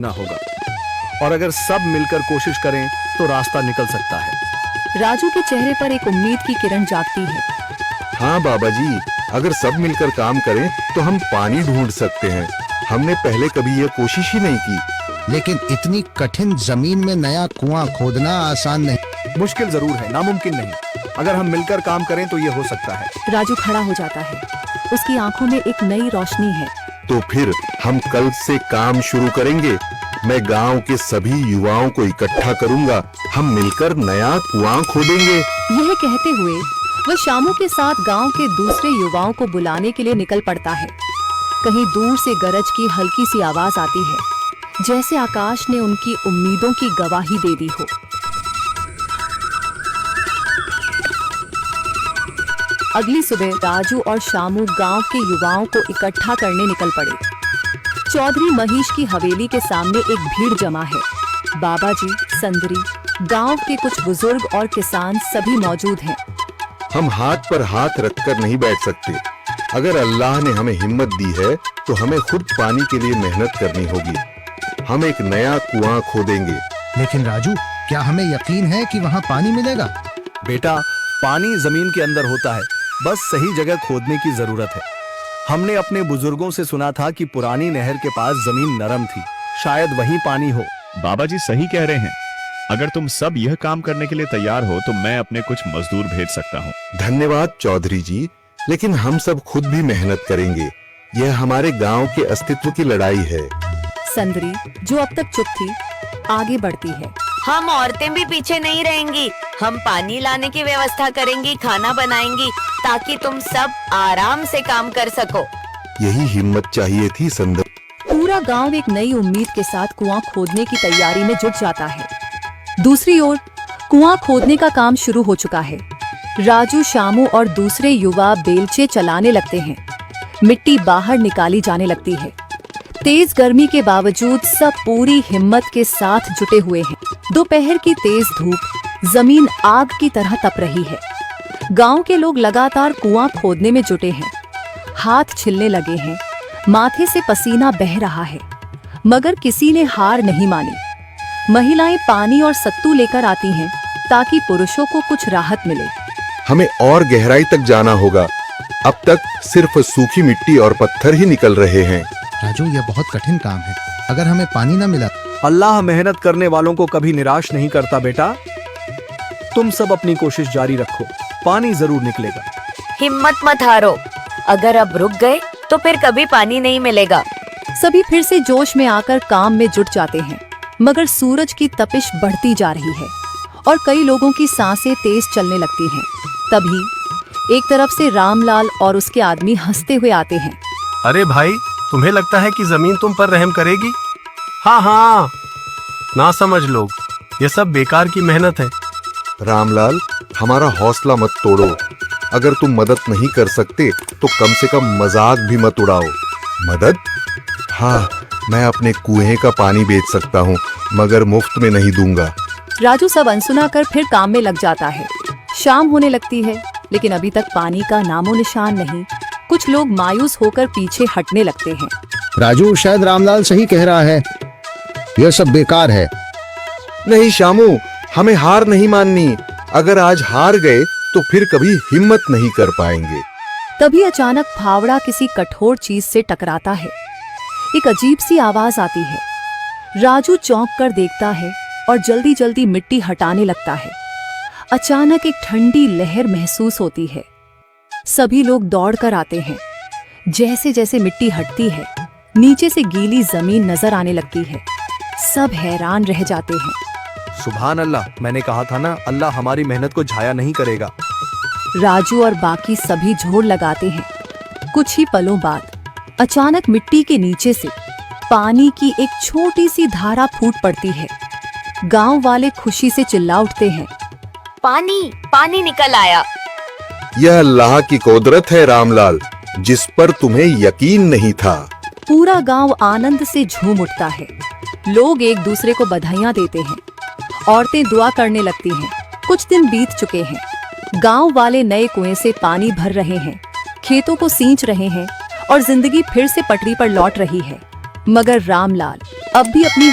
ना होगा, और अगर सब मिलकर कोशिश करें तो रास्ता निकल सकता है। राजू के चेहरे पर एक उम्मीद की किरण जागती है। हाँ बाबा जी, अगर सब मिलकर काम करें तो हम पानी ढूंढ सकते हैं। हमने पहले कभी यह कोशिश ही नहीं की। लेकिन इतनी कठिन जमीन में नया कुआं खोदना आसान नहीं। मुश्किल जरूर है, नामुमकिन नहीं। अगर हम मिलकर काम करें तो ये हो सकता है। राजू खड़ा हो जाता है। उसकी आंखों में एक नई रोशनी है। तो फिर हम कल से काम शुरू करेंगे। मैं गांव के सभी युवाओं को इकट्ठा करूंगा। हम मिलकर नया कुआं खोदेंगे। यह कहते हुए वह शामू के साथ गांव के दूसरे युवाओं को बुलाने के लिए निकल पड़ता है। कहीं दूर से गरज की हल्की सी आवाज आती है, जैसे आकाश ने उनकी उम्मीदों की गवाही दे दी हो। अगली सुबह राजू और शामू गांव के युवाओं को इकट्ठा करने निकल पड़े। चौधरी महेश की हवेली के सामने एक भीड़ जमा है। बाबा जी, संदरी, गांव के कुछ बुजुर्ग और किसान सभी मौजूद हैं। हम हाथ पर हाथ रखकर नहीं बैठ सकते। अगर अल्लाह ने हमें हिम्मत दी है तो हमें खुद पानी के लिए मेहनत करनी होगी। हम एक नया कुआं खोदेंगे। लेकिन राजू, क्या हमें यकीन है कि वहाँ पानी मिलेगा? बेटा, पानी जमीन के अंदर होता है, बस सही जगह खोदने की जरूरत है। हमने अपने बुजुर्गों से सुना था कि पुरानी नहर के पास जमीन नरम थी, शायद वहीं पानी हो। बाबा जी सही कह रहे हैं। अगर तुम सब यह काम करने के लिए तैयार हो तो मैं अपने कुछ मजदूर भेज सकता हूँ। धन्यवाद चौधरी जी, लेकिन हम सब खुद भी मेहनत करेंगे। यह हमारे गांव के अस्तित्व की लड़ाई है। संदरी, जो अब तक चुप थी, आगे बढ़ती है। हम औरतें भी पीछे नहीं रहेंगी। हम पानी लाने की व्यवस्था करेंगी, खाना बनाएंगी, ताकि तुम सब आराम से काम कर सको। यही हिम्मत चाहिए थी संदर। पूरा गांव एक नई उम्मीद के साथ कुआं खोदने की तैयारी में जुट जाता है। दूसरी ओर कुआं खोदने का काम शुरू हो चुका है। राजू, शामू और दूसरे युवा बेलचे चलाने लगते हैं। मिट्टी बाहर निकाली जाने लगती है। तेज गर्मी के बावजूद सब पूरी हिम्मत के साथ जुटे हुए हैं। दोपहर की तेज धूप जमीन आग की तरह तप रही है। गांव के लोग लगातार कुआं खोदने में जुटे हैं। हाथ छिलने लगे हैं, माथे से पसीना बह रहा है, मगर किसी ने हार नहीं मानी। महिलाएं पानी और सत्तू लेकर आती हैं ताकि पुरुषों को कुछ राहत मिले। हमें और गहराई तक जाना होगा। अब तक सिर्फ सूखी मिट्टी और पत्थर ही निकल रहे हैं। राजू, यह बहुत कठिन काम है। अगर हमें पानी न मिला। अल्लाह मेहनत करने वालों को कभी निराश नहीं करता बेटा। तुम सब अपनी कोशिश जारी रखो, पानी जरूर निकलेगा। हिम्मत मत हारो। अगर अब रुक गए तो फिर कभी पानी नहीं मिलेगा। सभी फिर से जोश में आकर काम में जुट जाते हैं, मगर सूरज की तपिश बढ़ती जा रही है और कई लोगों की सांसें तेज चलने लगती हैं। तभी एक तरफ से रामलाल और उसके आदमी हंसते हुए आते हैं। अरे भाई, तुम्हें लगता है कि जमीन तुम पर रहम करेगी? हाँ हाँ, ना समझ लोग, ये सब बेकार की मेहनत है। रामलाल, हमारा हौसला मत तोड़ो। अगर तुम मदद नहीं कर सकते तो कम से कम मजाक भी मत उड़ाओ। मदद? हाँ, मैं अपने कुएं का पानी बेच सकता हूँ, मगर मुफ्त में नहीं दूंगा। राजू सब अनसुना कर फिर काम में लग जाता है। शाम होने लगती है, लेकिन अभी तक पानी का नामो निशान नहीं। कुछ लोग मायूस होकर पीछे हटने लगते हैं। राजू, शायद रामलाल सही कह रहा है। यह सब बेकार है। नहीं शामू, हमें हार नहीं माननी। अगर आज हार गए तो फिर कभी हिम्मत नहीं कर पाएंगे। तभी अचानक फावड़ा किसी कठोर चीज से टकराता है। एक अजीब सी आवाज आती है। राजू चौंक कर देखता है और जल्दी जल्दी मिट्टी हटाने लगता है। अचानक एक ठंडी लहर महसूस होती है। सभी लोग दौड़ कर आते हैं। जैसे जैसे मिट्टी हटती है, नीचे से गीली जमीन नजर आने लगती है। सब हैरान रह जाते हैं। सुभान अल्लाह, मैंने कहा था ना, अल्लाह हमारी मेहनत को जाया नहीं करेगा। राजू और बाकी सभी जोर लगाते हैं। कुछ ही पलों बाद अचानक मिट्टी के नीचे से पानी की एक छोटी सी धारा फूट पड़ती है। गांव वाले खुशी से चिल्ला उठते हैं। पानी पानी निकल आया। यह अल्लाह की कुदरत है रामलाल, जिस पर तुम्हें यकीन नहीं था। पूरा गांव आनंद से झूम उठता है। लोग एक दूसरे को बधाइयां देते हैं। औरतें दुआ करने लगती हैं। कुछ दिन बीत चुके हैं। गांव वाले नए कुएं से पानी भर रहे हैं, खेतों को सींच रहे हैं और जिंदगी फिर से पटरी पर लौट रही है। मगर रामलाल अब भी अपनी